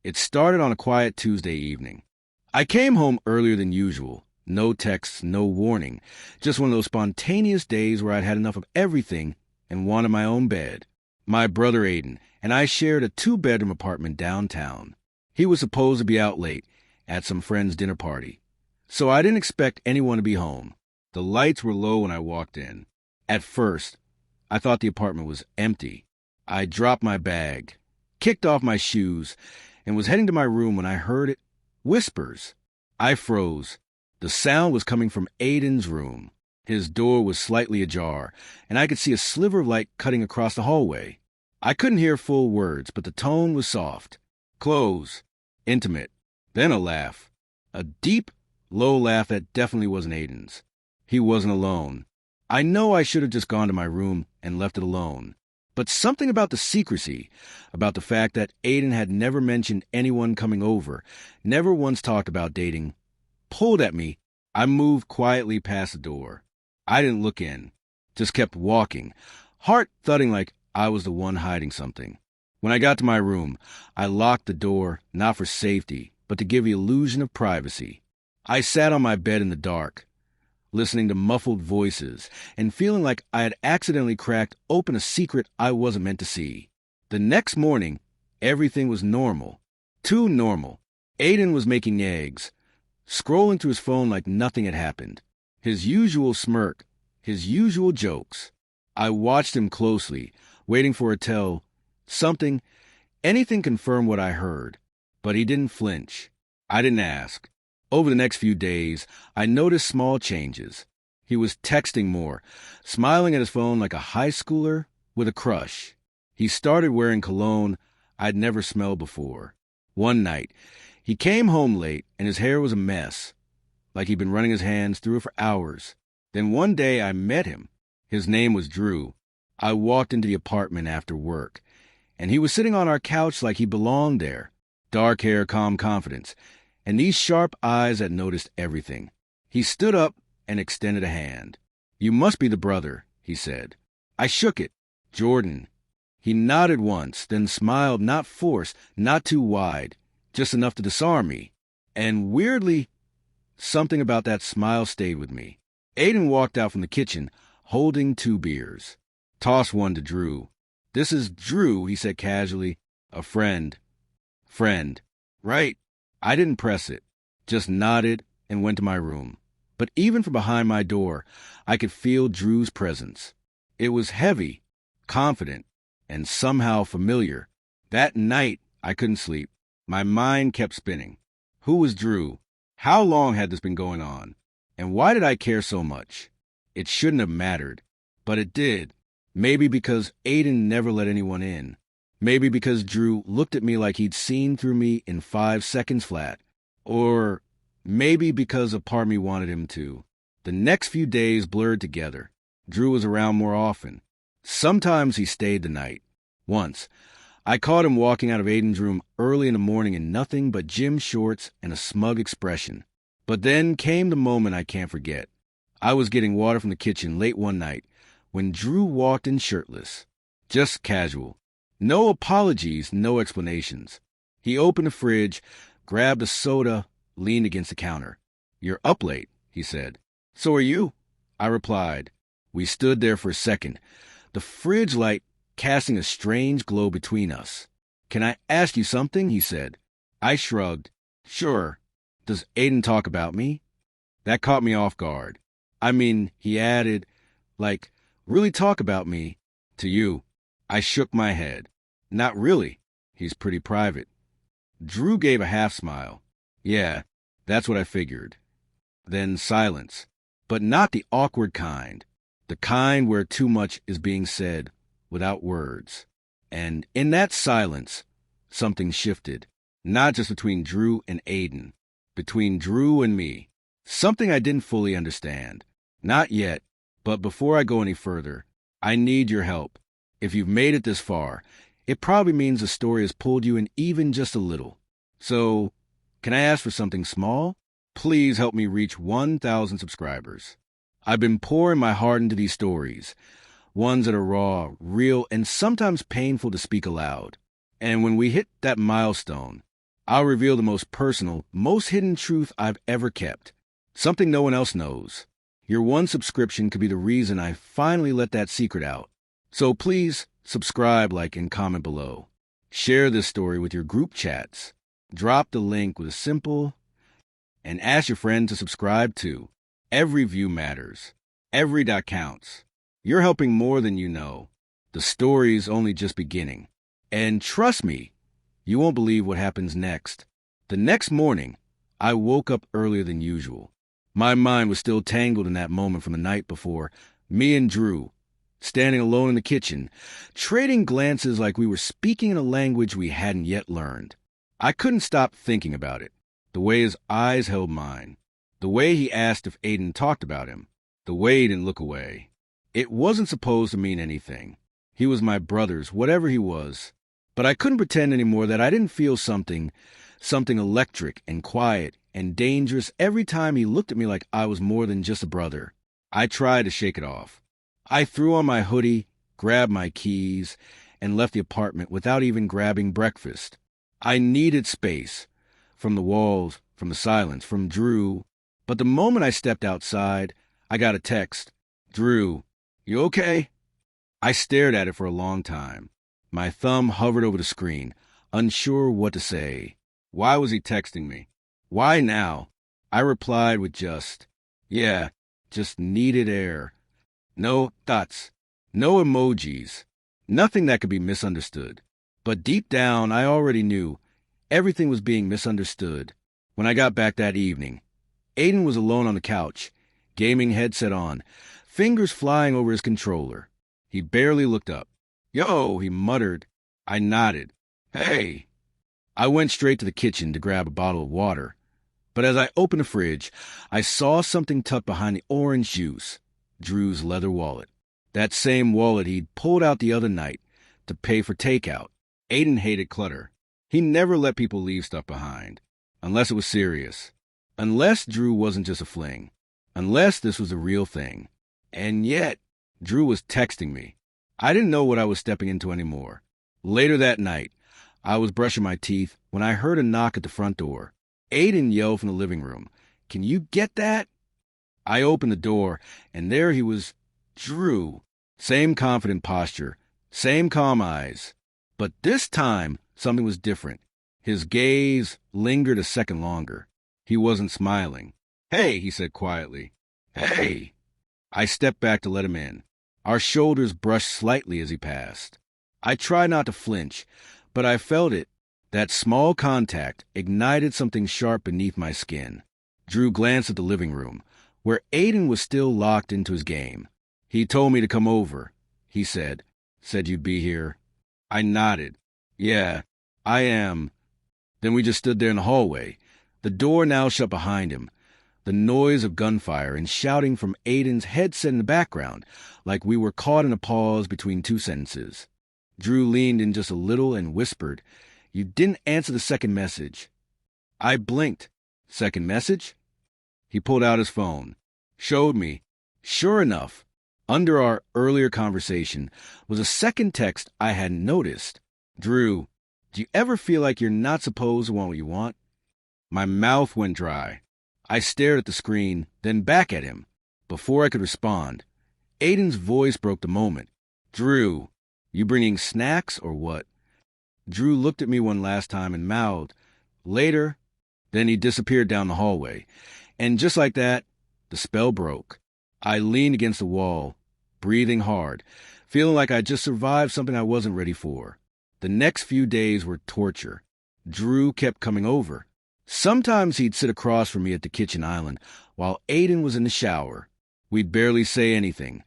It started on a quiet Tuesday evening. I came home earlier than usual. No texts, no warning. Just one of those spontaneous days where I'd had enough of everything and wanted my own bed. My brother Aiden and I shared a 2-bedroom apartment downtown. He was supposed to be out late at some friend's dinner party, so I didn't expect anyone to be home. The lights were low when I walked in. At first, I thought the apartment was empty. I dropped my bag, kicked off my shoes, and was heading to my room when I heard it. Whispers. I froze. The sound was coming from Aiden's room. His door was slightly ajar, and I could see a sliver of light cutting across the hallway. I couldn't hear full words, but the tone was soft. Close. Intimate. Then a laugh. A deep, low laugh that definitely wasn't Aiden's. He wasn't alone. I know I should have just gone to my room and left it alone. But something about the secrecy, about the fact that Aiden had never mentioned anyone coming over, never once talked about dating, pulled at me. I moved quietly past the door. I didn't look in, just kept walking, heart thudding like I was the one hiding something. When I got to my room, I locked the door, not for safety, but to give the illusion of privacy. I sat on my bed in the dark, listening to muffled voices and feeling like I had accidentally cracked open a secret I wasn't meant to see. The next morning, everything was normal. Too normal. Aiden was making eggs, scrolling through his phone like nothing had happened. His usual smirk, his usual jokes. I watched him closely, waiting for a tell, something, anything confirm what I heard. But he didn't flinch. I didn't ask. Over the next few days, I noticed small changes. He was texting more, smiling at his phone like a high schooler with a crush. He started wearing cologne I'd never smelled before. One night, he came home late and his hair was a mess, like he'd been running his hands through it for hours. Then one day I met him. His name was Drew. I walked into the apartment after work, and he was sitting on our couch like he belonged there. Dark hair, calm confidence, and these sharp eyes that noticed everything. He stood up and extended a hand. "You must be the brother," he said. I shook it. "Jordan." He nodded once, then smiled, not forced, not too wide, just enough to disarm me. And weirdly, something about that smile stayed with me. Aiden walked out from the kitchen, holding 2 beers. Tossed one to Drew. "This is Drew," he said casually. "A friend." Friend. Right. I didn't press it, just nodded and went to my room. But even from behind my door, I could feel Drew's presence. It was heavy, confident, and somehow familiar. That night, I couldn't sleep. My mind kept spinning. Who was Drew? How long had this been going on? And why did I care so much? It shouldn't have mattered, but it did. Maybe because Aiden never let anyone in. Maybe because Drew looked at me like he'd seen through me in 5 seconds flat. Or maybe because a part of me wanted him to. The next few days blurred together. Drew was around more often. Sometimes he stayed the night. Once, I caught him walking out of Aiden's room early in the morning in nothing but gym shorts and a smug expression. But then came the moment I can't forget. I was getting water from the kitchen late one night when Drew walked in shirtless. Just casual. No apologies, no explanations. He opened the fridge, grabbed a soda, leaned against the counter. "You're up late," he said. "So are you," I replied. We stood there for a second, the fridge light casting a strange glow between us. "Can I ask you something?" he said. I shrugged. "Sure. Does Aiden talk about me?" That caught me off guard. I mean, he added, like, "Really talk about me to you?" I shook my head. "Not really. He's pretty private." Drew gave a half smile. "Yeah, that's what I figured." Then silence. But not the awkward kind. The kind where too much is being said without words. And in that silence, something shifted. Not just between Drew and Aiden. Between Drew and me. Something I didn't fully understand. Not yet, but before I go any further, I need your help. If you've made it this far, it probably means the story has pulled you in even just a little. So, can I ask for something small? Please help me reach 1,000 subscribers. I've been pouring my heart into these stories, ones that are raw, real, and sometimes painful to speak aloud. And when we hit that milestone, I'll reveal the most personal, most hidden truth I've ever kept. Something no one else knows. Your one subscription could be the reason I finally let that secret out. So please, subscribe, like, and comment below. Share this story with your group chats. Drop the link with a simple, and ask your friend to subscribe too. Every view matters. Every dot counts. You're helping more than you know. The story's only just beginning. And trust me, you won't believe what happens next. The next morning, I woke up earlier than usual. My mind was still tangled in that moment from the night before. Me and Drew, standing alone in the kitchen, trading glances like we were speaking in a language we hadn't yet learned. I couldn't stop thinking about it. The way his eyes held mine. The way he asked if Aiden talked about him. The way he didn't look away. It wasn't supposed to mean anything. He was my brother's, whatever he was. But I couldn't pretend anymore that I didn't feel something electric and quiet and dangerous every time he looked at me like I was more than just a brother. I tried to shake it off. I threw on my hoodie, grabbed my keys, and left the apartment without even grabbing breakfast. I needed space. From the walls, from the silence, from Drew. But the moment I stepped outside, I got a text. "Drew, you okay?" I stared at it for a long time. My thumb hovered over the screen, unsure what to say. Why was he texting me? Why now? I replied with just needed air. No dots, no emojis, nothing that could be misunderstood. But deep down, I already knew everything was being misunderstood. When I got back that evening, Aiden was alone on the couch, gaming headset on, fingers flying over his controller. He barely looked up. "Yo," he muttered. I nodded. "Hey." I went straight to the kitchen to grab a bottle of water. But as I opened the fridge, I saw something tucked behind the orange juice. Drew's leather wallet. That same wallet he'd pulled out the other night to pay for takeout. Aiden hated clutter. He never let people leave stuff behind. Unless it was serious. Unless Drew wasn't just a fling. Unless this was a real thing. And yet, Drew was texting me. I didn't know what I was stepping into anymore. Later that night, I was brushing my teeth when I heard a knock at the front door. Aiden yelled from the living room, "Can you get that?" I opened the door, and there he was, Drew. Same confident posture, same calm eyes. But this time, something was different. His gaze lingered a second longer. He wasn't smiling. "Hey," he said quietly. "Hey." I stepped back to let him in. Our shoulders brushed slightly as he passed. I tried not to flinch, but I felt it. That small contact ignited something sharp beneath my skin. Drew glanced at the living room, where Aiden was still locked into his game. "He told me to come over," he said. "Said you'd be here." I nodded. "Yeah, I am." Then we just stood there in the hallway, the door now shut behind him, the noise of gunfire and shouting from Aiden's headset in the background, like we were caught in a pause between two sentences. Drew leaned in just a little and whispered, "You didn't answer the second message." I blinked. "Second message?" He pulled out his phone, showed me. Sure enough, under our earlier conversation was a second text I hadn't noticed. "Drew, do you ever feel like you're not supposed to want what you want?" My mouth went dry. I stared at the screen, then back at him. Before I could respond, Aiden's voice broke the moment. "Drew, you bringing snacks or what?" Drew looked at me one last time and mouthed, "Later." Then he disappeared down the hallway. And just like that, the spell broke. I leaned against the wall, breathing hard, feeling like I just survived something I wasn't ready for. The next few days were torture. Drew kept coming over. Sometimes he'd sit across from me at the kitchen island while Aiden was in the shower. We'd barely say anything,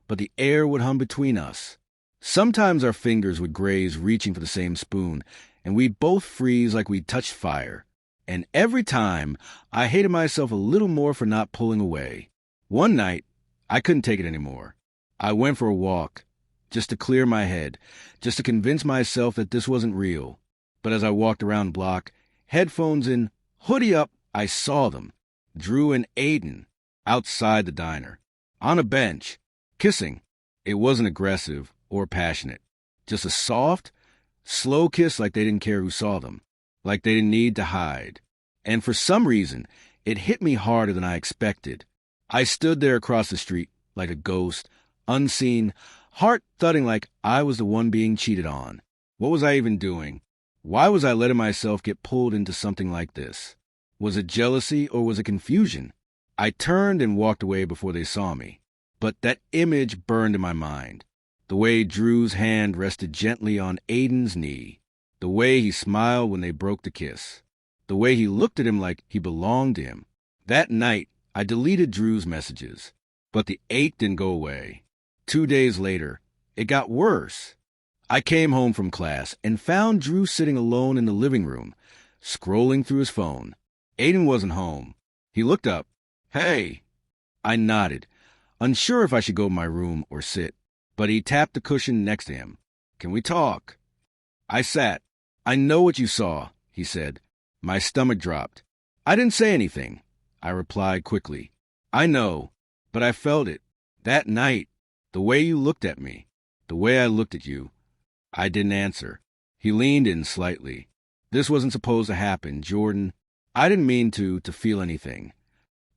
but the air would hum between us. Sometimes our fingers would graze reaching for the same spoon, and we'd both freeze like we'd touched fire. And every time, I hated myself a little more for not pulling away. One night, I couldn't take it anymore. I went for a walk, just to clear my head, just to convince myself that this wasn't real. But as I walked around the block, headphones in, hoodie up, I saw them. Drew and Aiden, outside the diner, on a bench, kissing. It wasn't aggressive or passionate, just a soft, slow kiss like they didn't care who saw them. like they didn't need to hide. And for some reason, it hit me harder than I expected. I stood there across the street like a ghost, unseen, heart thudding like I was the one being cheated on. What was I even doing? Why was I letting myself get pulled into something like this? Was it jealousy or was it confusion? I turned and walked away before they saw me. But that image burned in my mind. The way Drew's hand rested gently on Aiden's knee. The way he smiled when they broke the kiss. The way he looked at him like he belonged to him. That night, I deleted Drew's messages. But the ache didn't go away. 2 days later, it got worse. I came home from class and found Drew sitting alone in the living room, scrolling through his phone. Aiden wasn't home. He looked up. "Hey." I nodded, unsure if I should go to my room or sit, but he tapped the cushion next to him. "Can we talk?" I sat. "I know what you saw," he said. My stomach dropped. "I didn't say anything," I replied quickly. "I know, but I felt it. That night, the way you looked at me, the way I looked at you." I didn't answer. He leaned in slightly. "This wasn't supposed to happen, Jordan. I didn't mean to feel anything."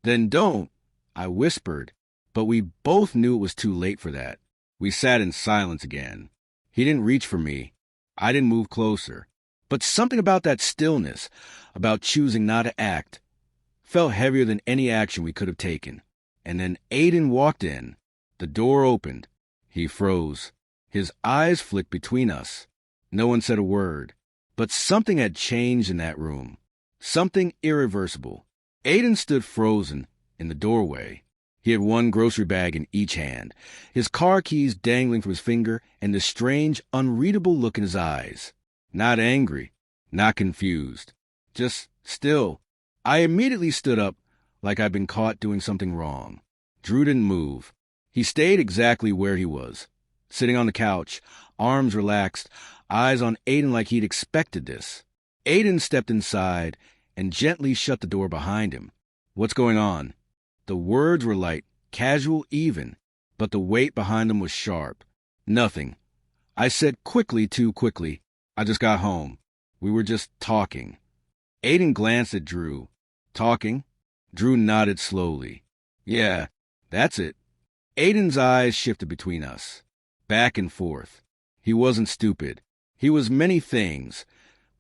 "Then don't," I whispered, but we both knew it was too late for that. We sat in silence again. He didn't reach for me. I didn't move closer. But something about that stillness, about choosing not to act, felt heavier than any action we could have taken. And then Aiden walked in. The door opened. He froze. His eyes flicked between us. No one said a word. But something had changed in that room. Something irreversible. Aiden stood frozen in the doorway. He had one grocery bag in each hand, his car keys dangling from his finger, and the strange, unreadable look in his eyes. Not angry, not confused, just still. I immediately stood up like I'd been caught doing something wrong. Drew didn't move. He stayed exactly where he was, sitting on the couch, arms relaxed, eyes on Aiden like he'd expected this. Aiden stepped inside and gently shut the door behind him. "What's going on?" The words were light, casual even, but the weight behind them was sharp. "Nothing." I said quickly, too quickly. "I just got home. We were just talking." Aiden glanced at Drew. "Talking?" Drew nodded slowly. "Yeah, that's it." Aiden's eyes shifted between us, back and forth. He wasn't stupid. He was many things.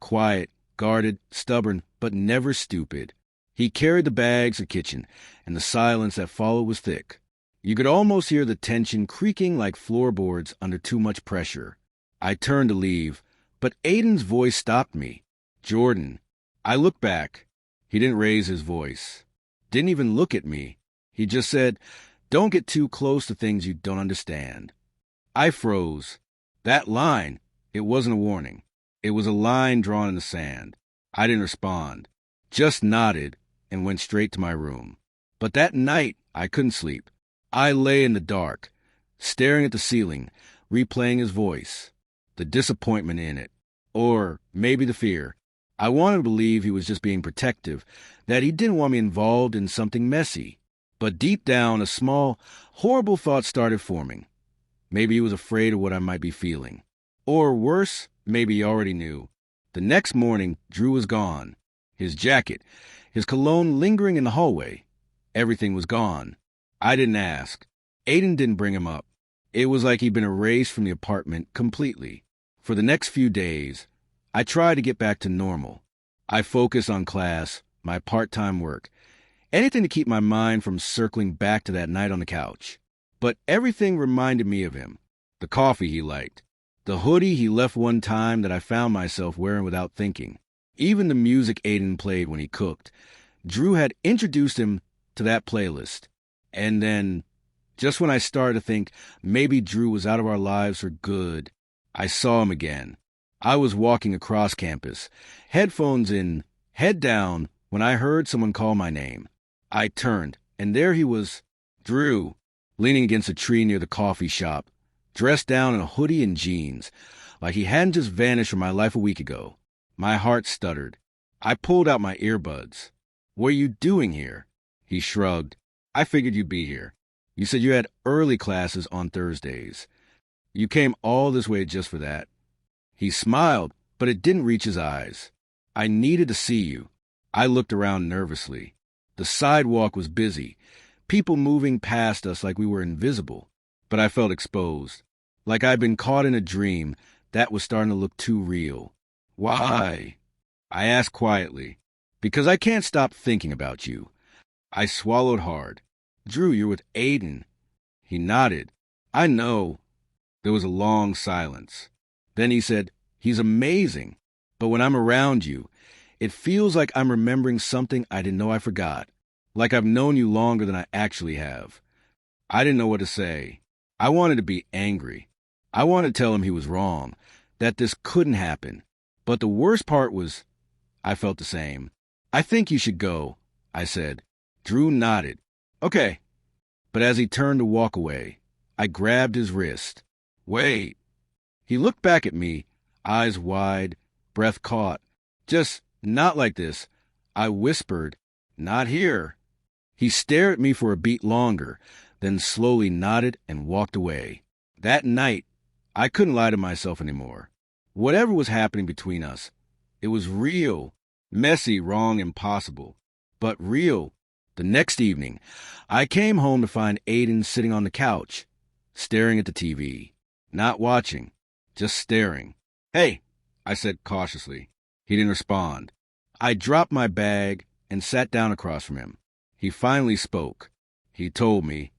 Quiet, guarded, stubborn, but never stupid. He carried the bags to the kitchen, and the silence that followed was thick. You could almost hear the tension creaking like floorboards under too much pressure. I turned to leave, but Aiden's voice stopped me. "Jordan." I looked back. He didn't raise his voice. Didn't even look at me. He just said, "Don't get too close to things you don't understand." I froze. That line, it wasn't a warning. It was a line drawn in the sand. I didn't respond, just nodded and went straight to my room. But that night, I couldn't sleep. I lay in the dark, staring at the ceiling, replaying his voice, the disappointment in it, or maybe the fear. I wanted to believe he was just being protective, that he didn't want me involved in something messy. But deep down, a small, horrible thought started forming. Maybe he was afraid of what I might be feeling. Or worse, maybe he already knew. The next morning, Drew was gone. His jacket, his cologne lingering in the hallway. Everything was gone. I didn't ask. Aiden didn't bring him up. It was like he'd been erased from the apartment completely. For the next few days, I tried to get back to normal. I focused on class, my part-time work, anything to keep my mind from circling back to that night on the couch. But everything reminded me of him. The coffee he liked. The hoodie he left one time that I found myself wearing without thinking. Even the music Aiden played when he cooked. Drew had introduced him to that playlist. And then, just when I started to think maybe Drew was out of our lives for good, I saw him again. I was walking across campus, headphones in, head down, when I heard someone call my name. I turned, and there he was, Drew, leaning against a tree near the coffee shop, dressed down in a hoodie and jeans, like he hadn't just vanished from my life a week ago. My heart stuttered. I pulled out my earbuds. "What are you doing here?" He shrugged. "I figured you'd be here. You said you had early classes on Thursdays. You came all this way just for that." He smiled, but it didn't reach his eyes. I needed to see you. I looked around nervously. The sidewalk was busy, people moving past us like we were invisible, but I felt exposed, like I'd been caught in a dream that was starting to look too real. Why? I asked quietly. Because I can't stop thinking about you. I swallowed hard. Drew, you're with Aiden. He nodded. I know. There was a long silence. Then he said, he's amazing. But when I'm around you, it feels like I'm remembering something I didn't know I forgot. Like I've known you longer than I actually have. I didn't know what to say. I wanted to be angry. I wanted to tell him he was wrong, that this couldn't happen. But the worst part was, I felt the same. I think you should go, I said. Drew nodded. Okay. But as he turned to walk away, I grabbed his wrist. Wait. He looked back at me, eyes wide, breath caught. Just not like this. I whispered, not here. He stared at me for a beat longer, then slowly nodded and walked away. That night, I couldn't lie to myself anymore. Whatever was happening between us, it was real. Messy, wrong, impossible. But real. The next evening, I came home to find Aiden sitting on the couch, staring at the TV. Not watching, just staring. Hey, I said cautiously. He didn't respond. I dropped my bag and sat down across from him. He finally spoke. He told me.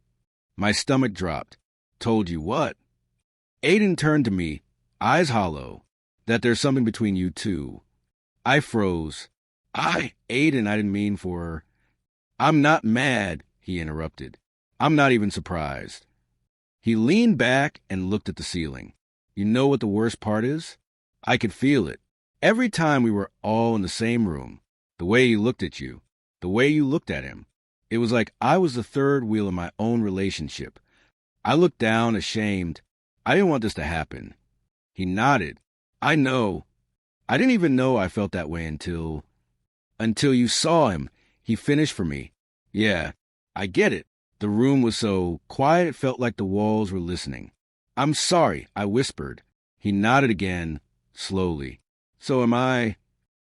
My stomach dropped. Told you what? Aiden turned to me, eyes hollow, that there's something between you two. I froze. Aiden, I didn't mean for... I'm not mad, he interrupted. I'm not even surprised. He leaned back and looked at the ceiling. You know what the worst part is? I could feel it. Every time we were all in the same room, the way he looked at you, the way you looked at him, it was like I was the third wheel in my own relationship. I looked down, ashamed. I didn't want this to happen. He nodded. I know. I didn't even know I felt that way until you saw him. He finished for me. Yeah, I get it. The room was so quiet it felt like the walls were listening. I'm sorry, I whispered. He nodded again, slowly. So am I.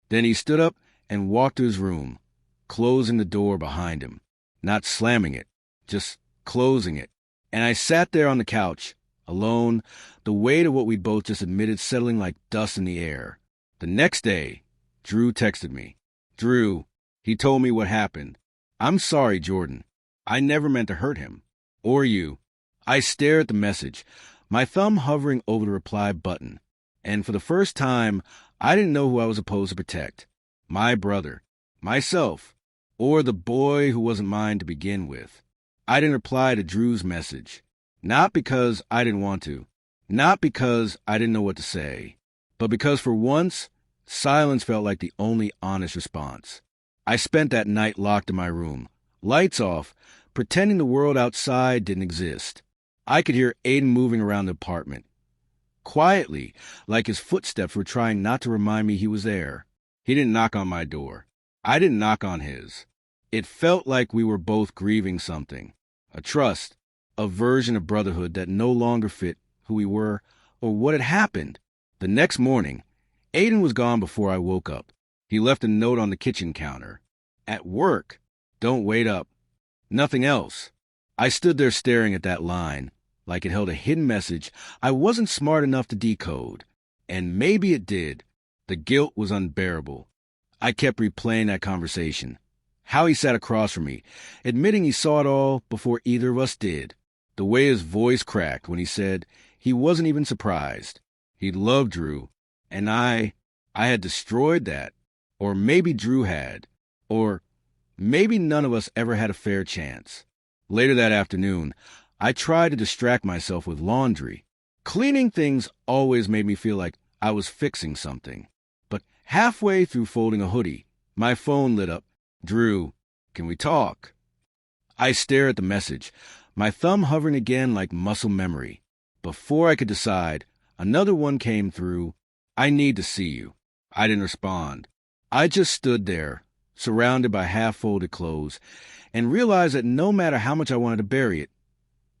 Then he stood up and walked to his room, closing the door behind him. Not slamming it, just closing it. And I sat there on the couch, alone, the weight of what we both just admitted settling like dust in the air. The next day, Drew texted me. Drew, he told me what happened. I'm sorry, Jordan. I never meant to hurt him. Or you. I stared at the message, my thumb hovering over the reply button. And for the first time, I didn't know who I was supposed to protect. My brother, myself, or the boy who wasn't mine to begin with. I didn't reply to Drew's message. Not because I didn't want to. Not because I didn't know what to say. But because for once, silence felt like the only honest response. I spent that night locked in my room, lights off, pretending the world outside didn't exist. I could hear Aiden moving around the apartment. Quietly, like his footsteps were trying not to remind me he was there. He didn't knock on my door. I didn't knock on his. It felt like we were both grieving something. A trust, a version of brotherhood that no longer fit who we were or what had happened. The next morning, Aiden was gone before I woke up. He left a note on the kitchen counter. At work. Don't wait up. Nothing else. I stood there staring at that line, like it held a hidden message I wasn't smart enough to decode. And maybe it did. The guilt was unbearable. I kept replaying that conversation. How he sat across from me, admitting he saw it all before either of us did. The way his voice cracked when he said he wasn't even surprised. He loved Drew, and I had destroyed that. Or maybe Drew had. Or maybe none of us ever had a fair chance. Later that afternoon, I tried to distract myself with laundry. Cleaning things always made me feel like I was fixing something. But halfway through folding a hoodie, my phone lit up. Drew, can we talk? I stared at the message, my thumb hovering again like muscle memory. Before I could decide, another one came through. I need to see you. I didn't respond. I just stood there, surrounded by half-folded clothes, and realized that no matter how much I wanted to bury it,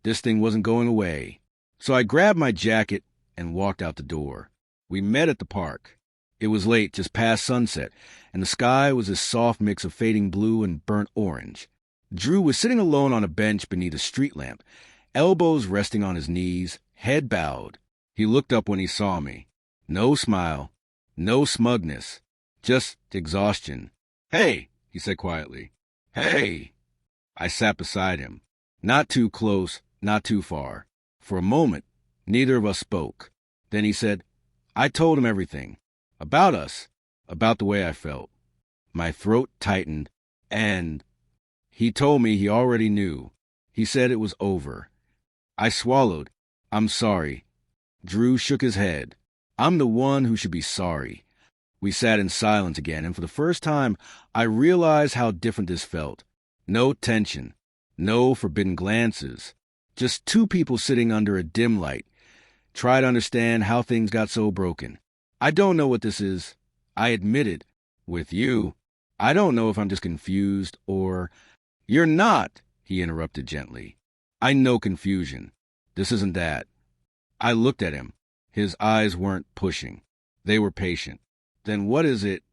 this thing wasn't going away. So I grabbed my jacket and walked out the door. We met at the park. It was late, just past sunset, and the sky was a soft mix of fading blue and burnt orange. Drew was sitting alone on a bench beneath a street lamp, elbows resting on his knees, head bowed. He looked up when he saw me. No smile, no smugness, just exhaustion. "Hey," he said quietly. "Hey." I sat beside him. Not too close, not too far. For a moment, neither of us spoke. Then he said, I told him everything. About us, about the way I felt. My throat tightened, and he told me he already knew. He said it was over. I swallowed. "I'm sorry." Drew shook his head. "I'm the one who should be sorry." We sat in silence again, and for the first time, I realized how different this felt. No tension, no forbidden glances, just two people sitting under a dim light. Try to understand how things got so broken. I don't know what this is. I admitted, with you. I don't know if I'm just confused or... You're not, he interrupted gently. I know confusion. This isn't that. I looked at him. His eyes weren't pushing. They were patient. Then what is it?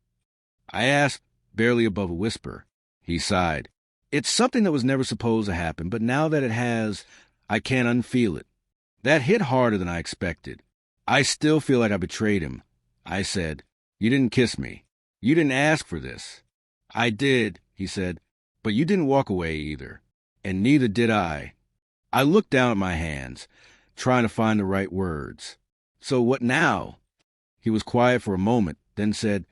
I asked, barely above a whisper. He sighed. It's something that was never supposed to happen, but now that it has, I can't unfeel it. That hit harder than I expected. I still feel like I betrayed him. I said, You didn't kiss me. You didn't ask for this. I did, he said, but you didn't walk away either. And neither did I. I looked down at my hands, trying to find the right words. So what now? He was quiet for a moment, then said,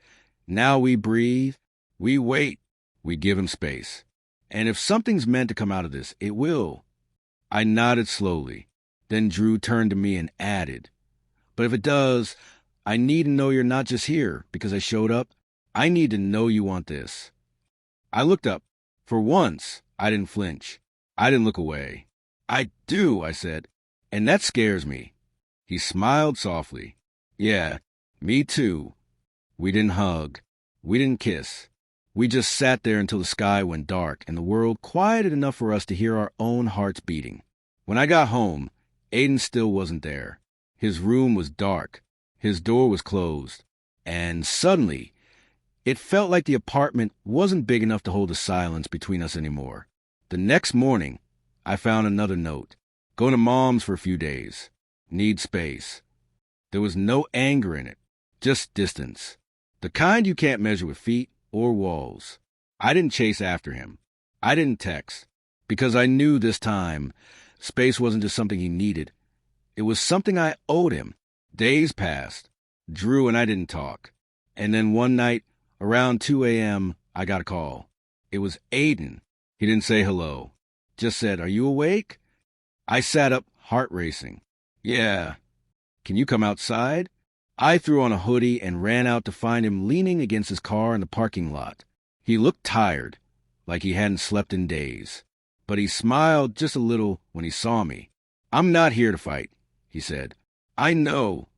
Now we breathe, we wait, we give him space. And if something's meant to come out of this, it will. I nodded slowly. Then Drew turned to me and added, But if it does, I need to know you're not just here because I showed up. I need to know you want this. I looked up. For once, I didn't flinch. I didn't look away. I do, I said, and that scares me. He smiled softly. Yeah, me too. We didn't hug. We didn't kiss. We just sat there until the sky went dark and the world quieted enough for us to hear our own hearts beating. When I got home, Aiden still wasn't there. His room was dark. His door was closed. And suddenly, it felt like the apartment wasn't big enough to hold the silence between us anymore. The next morning, I found another note. Going to Mom's for a few days. Need space. There was no anger in it, just distance. The kind you can't measure with feet or walls. I didn't chase after him. I didn't text, because I knew this time space wasn't just something he needed. It was something I owed him. Days passed. Drew and I didn't talk. And then one night, around 2 a.m., I got a call. It was Aiden. He didn't say hello. Just said, Are you awake? I sat up, heart racing. Yeah. Can you come outside? I threw on a hoodie and ran out to find him leaning against his car in the parking lot. He looked tired, like he hadn't slept in days. But he smiled just a little when he saw me. I'm not here to fight, he said. I know.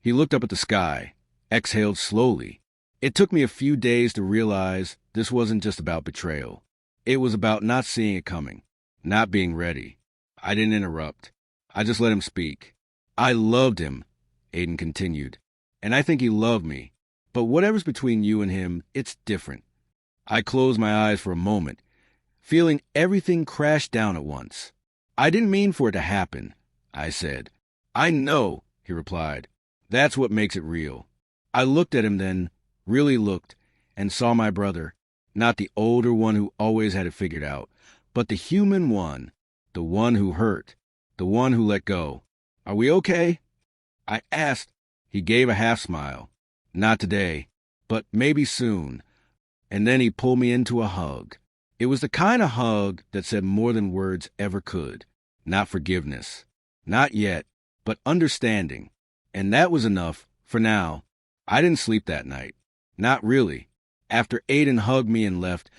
He looked up at the sky, exhaled slowly. It took me a few days to realize this wasn't just about betrayal. It was about not seeing it coming, not being ready. I didn't interrupt. I just let him speak. I loved him, Aiden continued, and I think he loved me. But whatever's between you and him, it's different. I closed my eyes for a moment, feeling everything crash down at once. I didn't mean for it to happen, I said. I know, he replied. That's what makes it real. I looked at him then, really looked, and saw my brother, not the older one who always had it figured out, but the human one, the one who hurt, the one who let go. Are we okay? I asked. He gave a half smile. Not today, but maybe soon. And then he pulled me into a hug. It was the kind of hug that said more than words ever could. Not forgiveness. Not yet, but understanding. And that was enough, for now. I didn't sleep that night. Not really. After Aiden hugged me and left,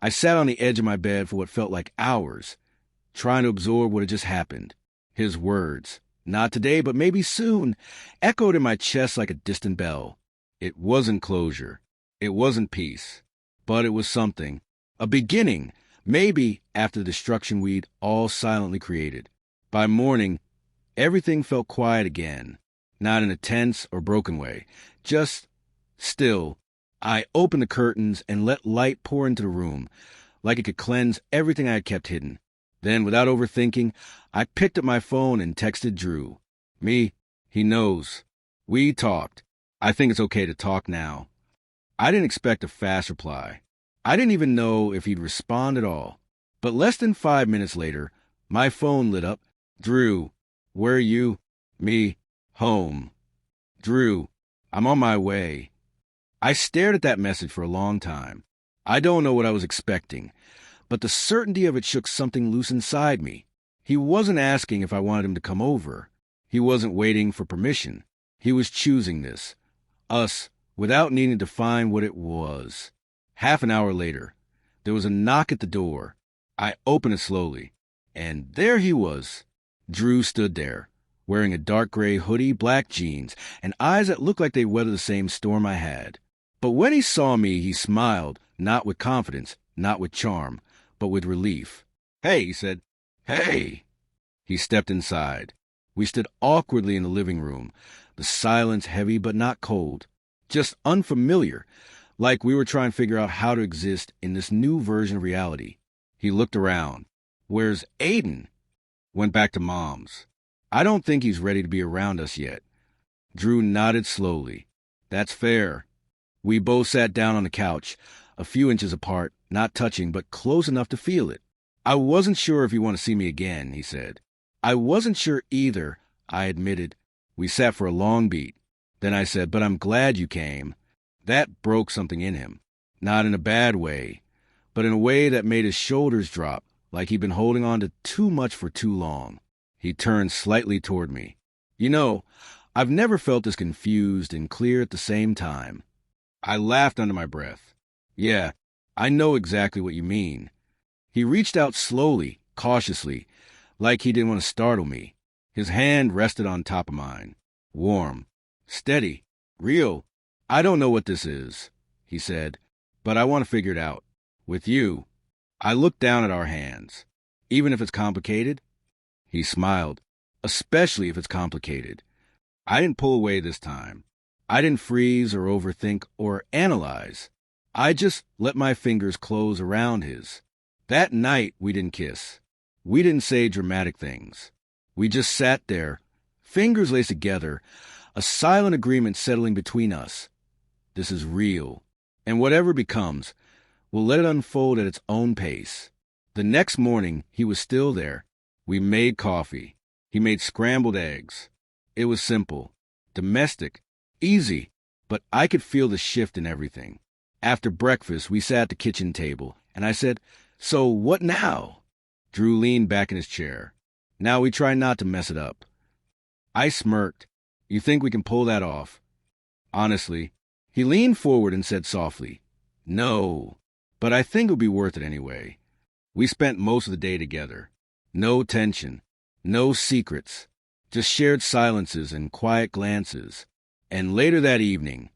I sat on the edge of my bed for what felt like hours, trying to absorb what had just happened. His words, not today, but maybe soon, echoed in my chest like a distant bell. It wasn't closure. It wasn't peace. But it was something. A beginning, maybe after the destruction we'd all silently created. By morning, everything felt quiet again. Not in a tense or broken way, just Still, I opened the curtains and let light pour into the room, like it could cleanse everything I had kept hidden. Then, without overthinking, I picked up my phone and texted Drew. He knows. We talked. I think it's okay to talk now. I didn't expect a fast reply. I didn't even know if he'd respond at all. But less than 5 minutes later, my phone lit up. Drew, where are you? Home. Drew, I'm on my way. I stared at that message for a long time. I don't know what I was expecting, but the certainty of it shook something loose inside me. He wasn't asking if I wanted him to come over. He wasn't waiting for permission. He was choosing this. Us, without needing to find what it was. Half an hour later, there was a knock at the door. I opened it slowly, and there he was. Drew stood there, wearing a dark gray hoodie, black jeans, and eyes that looked like they'd weathered the same storm I had. But when he saw me, he smiled, not with confidence, not with charm, but with relief. "Hey," he said. "Hey." He stepped inside. We stood awkwardly in the living room, the silence heavy but not cold, just unfamiliar, like we were trying to figure out how to exist in this new version of reality. He looked around. "Where's Aiden?" "Went back to Mom's. I don't think he's ready to be around us yet." Drew nodded slowly. "That's fair." We both sat down on the couch, a few inches apart, not touching, but close enough to feel it. "I wasn't sure if you want to see me again," he said. "I wasn't sure either," I admitted. We sat for a long beat. Then I said, "But I'm glad you came." That broke something in him. Not in a bad way, but in a way that made his shoulders drop, like he'd been holding on to too much for too long. He turned slightly toward me. "You know, I've never felt this confused and clear at the same time." I laughed under my breath. "Yeah, I know exactly what you mean." He reached out slowly, cautiously, like he didn't want to startle me. His hand rested on top of mine. Warm, steady, real. "I don't know what this is," he said, "but I want to figure it out. With you." I looked down at our hands. "Even if it's complicated?" He smiled. "Especially if it's complicated." I didn't pull away this time. I didn't freeze or overthink or analyze. I just let my fingers close around his. That night, we didn't kiss. We didn't say dramatic things. We just sat there, fingers laced together, a silent agreement settling between us. This is real. And whatever becomes, we'll let it unfold at its own pace. The next morning, he was still there. We made coffee. He made scrambled eggs. It was simple, domestic, easy, but I could feel the shift in everything. After breakfast, we sat at the kitchen table, and I said, "So what now?" Drew leaned back in his chair. "Now we try not to mess it up." I smirked. "You think we can pull that off?" "Honestly." He leaned forward and said softly, "No, but I think it'll be worth it anyway." We spent most of the day together. No tension, no secrets, just shared silences and quiet glances. And later that evening,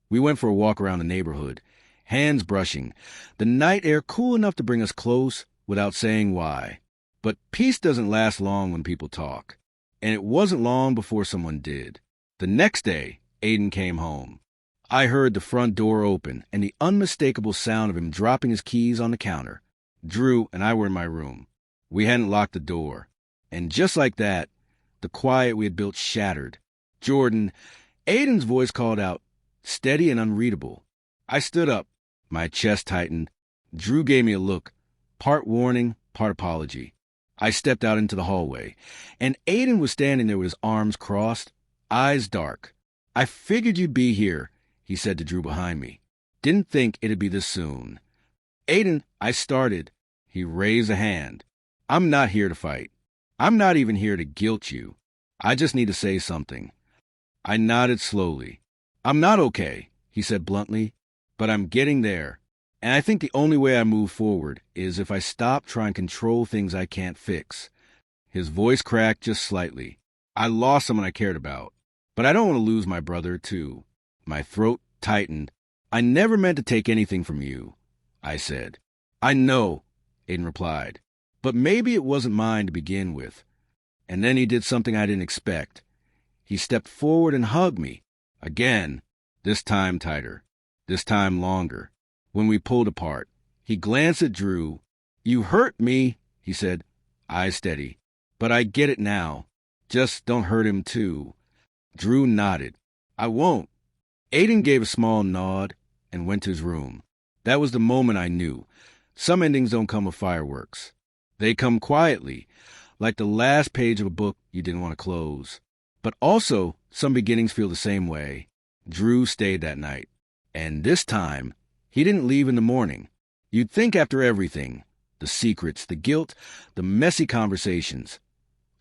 we went for a walk around the neighborhood, hands brushing, the night air cool enough to bring us close without saying why. But peace doesn't last long when people talk, and it wasn't long before someone did. The next day, Aiden came home. I heard the front door open and the unmistakable sound of him dropping his keys on the counter. Drew and I were in my room. We hadn't locked the door. And just like that, the quiet we had built shattered. "Jordan," Aiden's voice called out, steady and unreadable. I stood up, my chest tightened. Drew gave me a look, part warning, part apology. I stepped out into the hallway, and Aiden was standing there with his arms crossed, eyes dark. "I figured you'd be here," he said to Drew behind me. "Didn't think it'd be this soon." "Aiden," I started. He raised a hand. "I'm not here to fight. I'm not even here to guilt you. I just need to say something." I nodded slowly. "I'm not okay," he said bluntly, "but I'm getting there. And I think the only way I move forward is if I stop trying to control things I can't fix." His voice cracked just slightly. "I lost someone I cared about, but I don't want to lose my brother, too." My throat tightened. "I never meant to take anything from you," I said. "I know," Aiden replied, "but maybe it wasn't mine to begin with." And then he did something I didn't expect. He stepped forward and hugged me. Again. This time tighter. This time longer. When we pulled apart, he glanced at Drew. "You hurt me," he said, eyes steady. "But I get it now. Just don't hurt him too." Drew nodded. "I won't." Aiden gave a small nod and went to his room. That was the moment I knew. Some endings don't come with fireworks. They come quietly, like the last page of a book you didn't want to close. But also, some beginnings feel the same way. Drew stayed that night. And this time, he didn't leave in the morning. You'd think after everything, the secrets, the guilt, the messy conversations,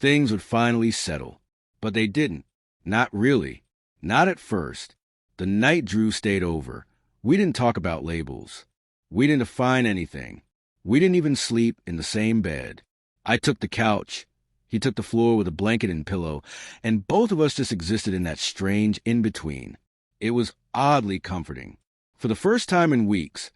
things would finally settle. But they didn't. Not really. Not at first. The night Drew stayed over, we didn't talk about labels. We didn't define anything. We didn't even sleep in the same bed. I took the couch. He took the floor with a blanket and pillow, and both of us just existed in that strange in-between. It was oddly comforting. For the first time in weeks,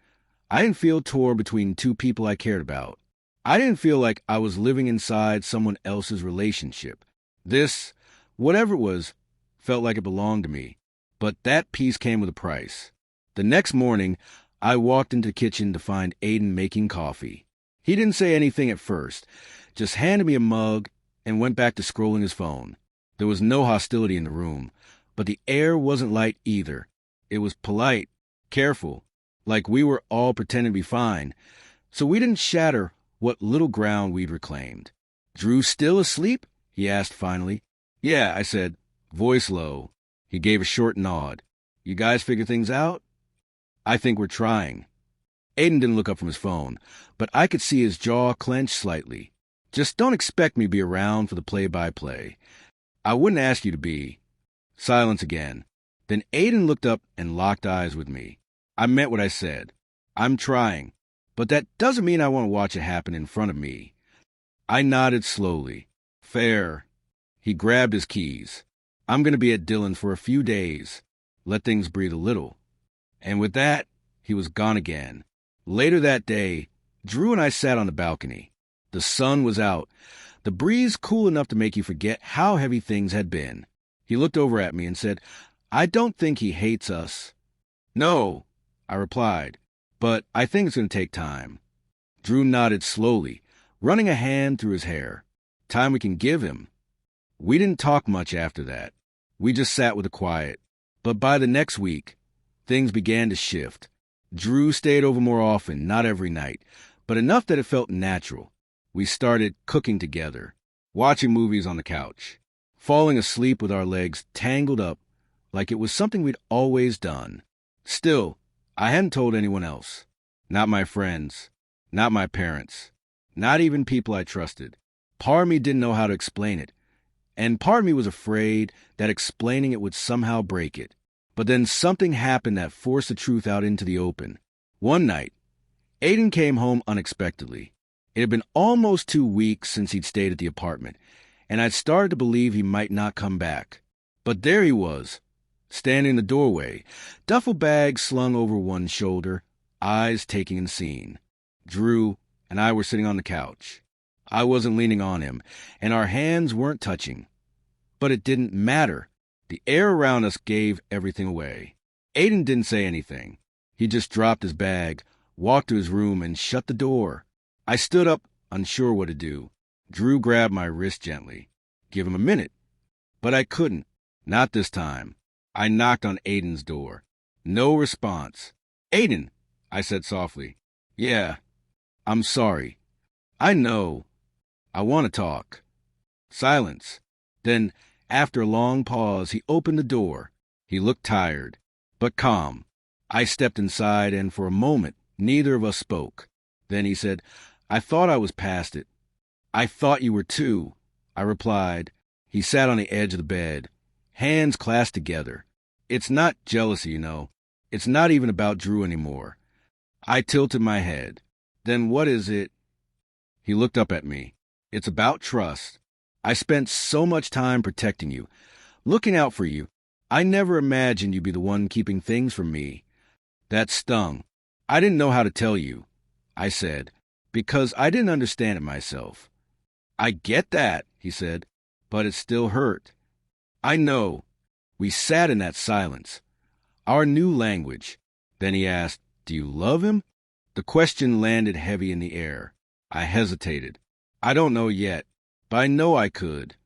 I didn't feel torn between two people I cared about. I didn't feel like I was living inside someone else's relationship. This, whatever it was, felt like it belonged to me. But that peace came with a price. The next morning, I walked into the kitchen to find Aiden making coffee. He didn't say anything at first, just handed me a mug and went back to scrolling his phone. There was no hostility in the room, but the air wasn't light either. It was polite, careful, like we were all pretending to be fine, so we didn't shatter what little ground we'd reclaimed. "Drew still asleep?" he asked finally. "Yeah," I said, voice low. He gave a short nod. "You guys figure things out?" "I think we're trying." Aiden didn't look up from his phone, but I could see his jaw clench slightly. "Just don't expect me to be around for the play-by-play. I wouldn't ask you to be." Silence again. Then Aiden looked up and locked eyes with me. I meant what I said. "I'm trying, but that doesn't mean I want to watch it happen in front of me." I nodded slowly. "Fair." He grabbed his keys. "I'm going to be at Dylan's for a few days. Let things breathe a little." And with that, he was gone again. Later that day, Drew and I sat on the balcony. The sun was out, the breeze cool enough to make you forget how heavy things had been. He looked over at me and said, "I don't think he hates us." "No," I replied, "but I think it's going to take time." Drew nodded slowly, running a hand through his hair. "Time we can give him." We didn't talk much after that. We just sat with the quiet. But by the next week, things began to shift. Drew stayed over more often, not every night, but enough that it felt natural. We started cooking together, watching movies on the couch, falling asleep with our legs tangled up like it was something we'd always done. Still, I hadn't told anyone else. Not my friends, not my parents, not even people I trusted. Part of me didn't know how to explain it, and part of me was afraid that explaining it would somehow break it. But then something happened that forced the truth out into the open. One night, Aiden came home unexpectedly. It had been almost 2 weeks since he'd stayed at the apartment, and I'd started to believe he might not come back. But there he was, standing in the doorway, duffel bag slung over one shoulder, eyes taking in the scene. Drew and I were sitting on the couch. I wasn't leaning on him, and our hands weren't touching. But it didn't matter. The air around us gave everything away. Aiden didn't say anything. He just dropped his bag, walked to his room, and shut the door. I stood up, unsure what to do. Drew grabbed my wrist gently. "Give him a minute." But I couldn't. Not this time. I knocked on Aiden's door. No response. "Aiden," I said softly. "Yeah, I'm sorry." "I know. I want to talk." Silence. Then, after a long pause, he opened the door. He looked tired, but calm. I stepped inside, and for a moment, neither of us spoke. Then he said, "I thought I was past it." "I thought you were too," I replied. He sat on the edge of the bed, hands clasped together. "It's not jealousy, you know. It's not even about Drew anymore." I tilted my head. "Then what is it?" He looked up at me. "It's about trust. I spent so much time protecting you, looking out for you. I never imagined you'd be the one keeping things from me." That stung. "I didn't know how to tell you," I said, because I didn't understand it myself. "I get that," he said, "but it still hurt." "I know." We sat in that silence. Our new language. Then he asked, "Do you love him?" The question landed heavy in the air. I hesitated. "I don't know yet, but I know I could."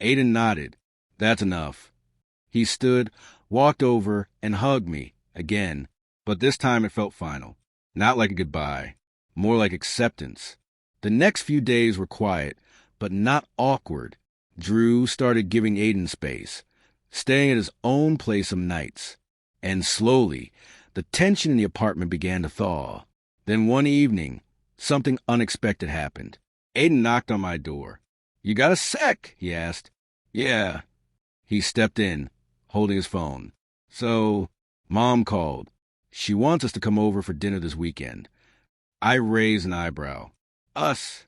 Aiden nodded. "That's enough." He stood, walked over, and hugged me, again, but this time it felt final. Not like a goodbye, more like acceptance. The next few days were quiet, but not awkward. Drew started giving Aiden space, staying at his own place some nights. And slowly, the tension in the apartment began to thaw. Then one evening, something unexpected happened. Aiden knocked on my door. "You got a sec?" he asked. "Yeah." He stepped in, holding his phone. "So, Mom called. She wants us to come over for dinner this weekend." I raised an eyebrow. "Us?"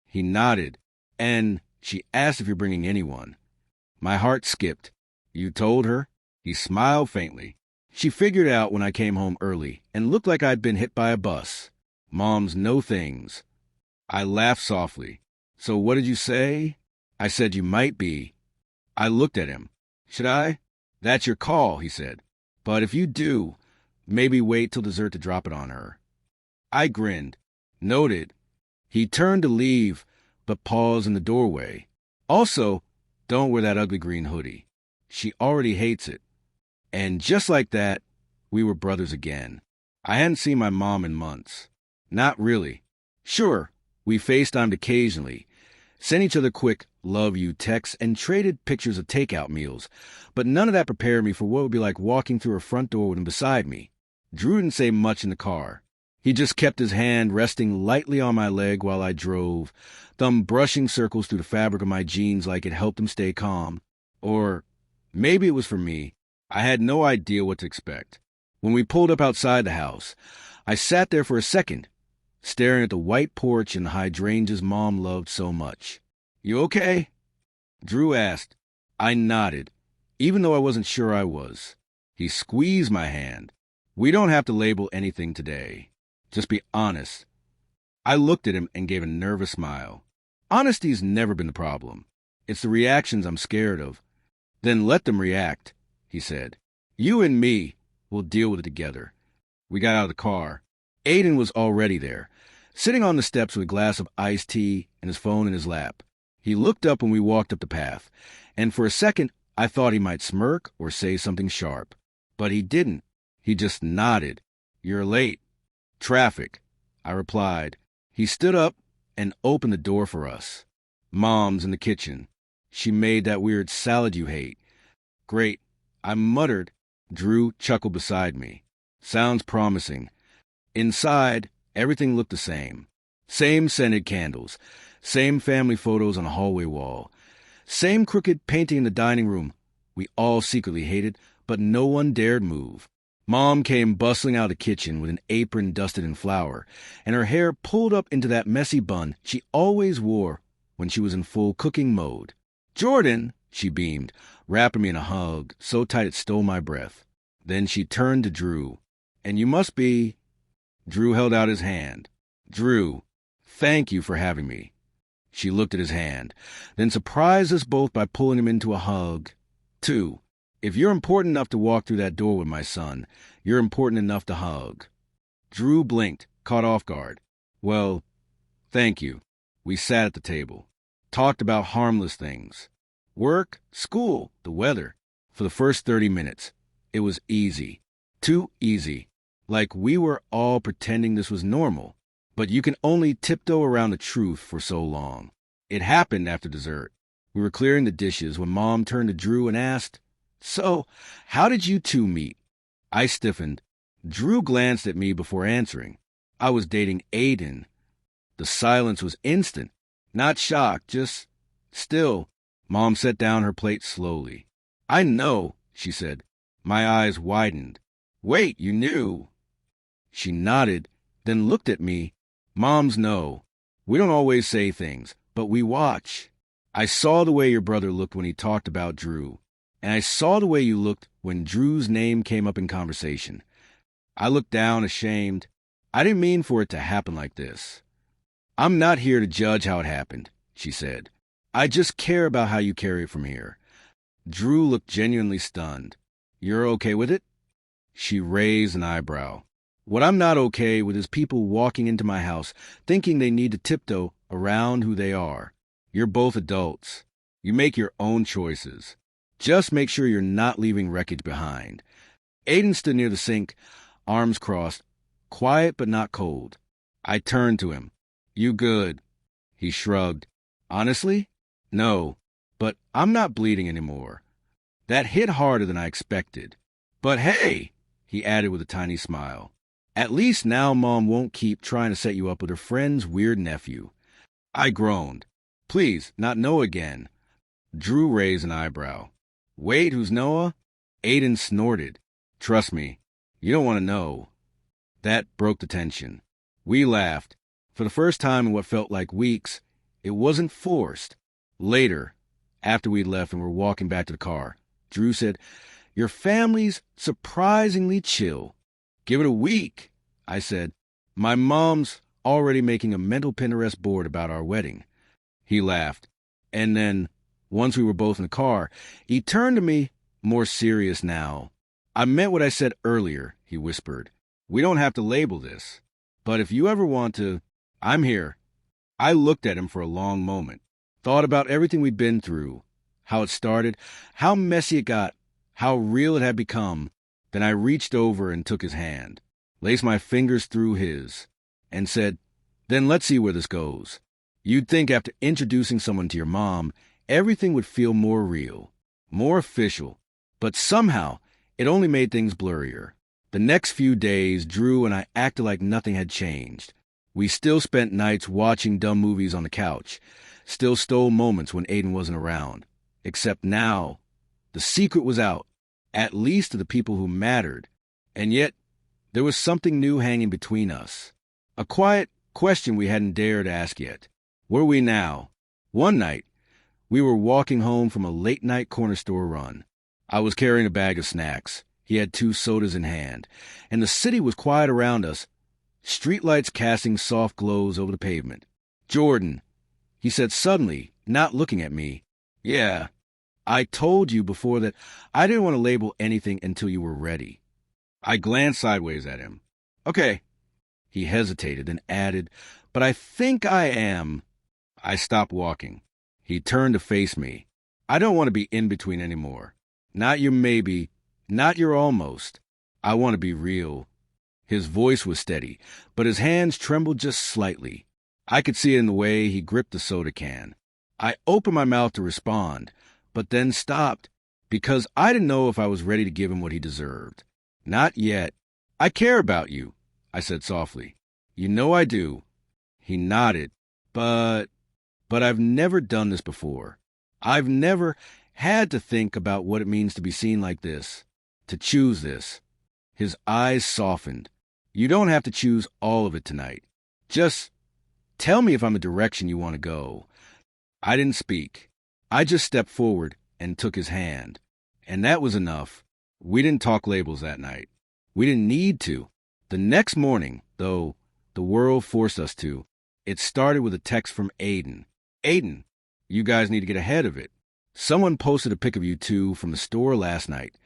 He nodded, and she asked if you're bringing anyone. My heart skipped. "You told her?" He smiled faintly. "She figured it out when I came home early and looked like I'd been hit by a bus. Moms know things." I laughed softly. "So what did you say?" "I said you might be." I looked at him. "Should I?" "That's your call," he said. "But if you do, maybe wait till dessert to drop it on her." I grinned. "Noted." He turned to leave, but paused in the doorway. "Also, don't wear that ugly green hoodie. She already hates it." And just like that, we were brothers again. I hadn't seen my mom in months. Not really. Sure, we FaceTimed occasionally, sent each other quick "love you" texts, and traded pictures of takeout meals, but none of that prepared me for what it would be like walking through her front door with him beside me. Drew didn't say much in the car. He just kept his hand resting lightly on my leg while I drove, thumb brushing circles through the fabric of my jeans like it helped him stay calm. Or maybe it was for me. I had no idea what to expect. When we pulled up outside the house, I sat there for a second, staring at the white porch and the hydrangeas Mom loved so much. "You okay?" Drew asked. I nodded, even though I wasn't sure I was. He squeezed my hand. "We don't have to label anything today. Just be honest." I looked at him and gave a nervous smile. Honesty's never been the problem. It's the reactions I'm scared of. "Then let them react," he said. "You and me will deal with it together." We got out of the car. Aiden was already there, sitting on the steps with a glass of iced tea and his phone in his lap. He looked up when we walked up the path, and for a second I thought he might smirk or say something sharp. But he didn't. He just nodded. "You're late." "Traffic," I replied. He stood up and opened the door for us. "Mom's in the kitchen. She made that weird salad you hate." "Great," I muttered. Drew chuckled beside me. "Sounds promising." Inside, everything looked the same. Same scented candles, same family photos on a hallway wall, same crooked painting in the dining room we all secretly hated, but no one dared move. Mom came bustling out of the kitchen with an apron dusted in flour, and her hair pulled up into that messy bun she always wore when she was in full cooking mode. "Jordan," she beamed, wrapping me in a hug so tight it stole my breath. Then she turned to Drew. "And you must be..." Drew held out his hand. "Drew, thank you for having me." She looked at his hand, then surprised us both by pulling him into a hug. "Two, if you're important enough to walk through that door with my son, you're important enough to hug." Drew blinked, caught off guard. "Well, thank you." We sat at the table, talked about harmless things. Work, school, the weather. For the first 30 minutes, it was easy. Too easy. Like we were all pretending this was normal. But you can only tiptoe around the truth for so long. It happened after dessert. We were clearing the dishes when Mom turned to Drew and asked, "So, how did you two meet?" I stiffened. Drew glanced at me before answering. I was dating Aiden. The silence was instant. Not shock, just still. Mom set down her plate slowly. "I know," she said. My eyes widened. "Wait, you knew?" She nodded, then looked at me. "Moms know. We don't always say things, but we watch. I saw the way your brother looked when he talked about Drew, and I saw the way you looked when Drew's name came up in conversation." I looked down, ashamed. "I didn't mean for it to happen like this." "I'm not here to judge how it happened," she said. "I just care about how you carry it from here." Drew looked genuinely stunned. "You're okay with it?" She raised an eyebrow. What I'm not okay with is people walking into my house thinking they need to tiptoe around who they are. You're both adults. You make your own choices. Just make sure you're not leaving wreckage behind. Aiden stood near the sink, arms crossed, quiet but not cold. I turned to him. You good? He shrugged. Honestly? No, but I'm not bleeding anymore. That hit harder than I expected. But hey, he added with a tiny smile, at least now Mom won't keep trying to set you up with her friend's weird nephew. I groaned. Please, not Noah again. Drew raised an eyebrow. Wait, who's Noah? Aiden snorted. Trust me, you don't want to know. That broke the tension. We laughed. For the first time in what felt like weeks, it wasn't forced. Later, after we'd left and were walking back to the car, Drew said, Your family's surprisingly chill. Give it a week, I said. My mom's already making a mental Pinterest board about our wedding. He laughed. And then, once we were both in the car, he turned to me, more serious now. I meant what I said earlier, he whispered. We don't have to label this. But if you ever want to, I'm here. I looked at him for a long moment, thought about everything we'd been through, how it started, how messy it got, how real it had become. Then I reached over and took his hand, laced my fingers through his, and said, Then let's see where this goes. You'd think after introducing someone to your mom, everything would feel more real, more official, but somehow it only made things blurrier. The next few days, Drew and I acted like nothing had changed. We still spent nights watching dumb movies on the couch, still stole moments when Aiden wasn't around. Except now, the secret was out, at least to the people who mattered. And yet, there was something new hanging between us. A quiet question we hadn't dared ask yet. Where were we now? One night, we were walking home from a late-night corner store run. I was carrying a bag of snacks. He had 2 sodas in hand, and the city was quiet around us, streetlights casting soft glows over the pavement. Jordan, he said suddenly, not looking at me. Yeah, I told you before that I didn't want to label anything until you were ready. I glanced sideways at him. Okay. He hesitated, then added, But I think I am. I stopped walking. He turned to face me. I don't want to be in between anymore. Not your maybe, not your almost. I want to be real. His voice was steady, but his hands trembled just slightly. I could see it in the way he gripped the soda can. I opened my mouth to respond, but then stopped, because I didn't know if I was ready to give him what he deserved. Not yet. I care about you, I said softly. You know I do. He nodded. But I've never done this before. I've never had to think about what it means to be seen like this, to choose this. His eyes softened. You don't have to choose all of it tonight. Just tell me if I'm the direction you want to go. I didn't speak. I just stepped forward and took his hand. And that was enough. We didn't talk labels that night. We didn't need to. The next morning, though, the world forced us to. It started with a text from Aiden. Aiden, you guys need to get ahead of it. Someone posted a pic of you two from the store last night.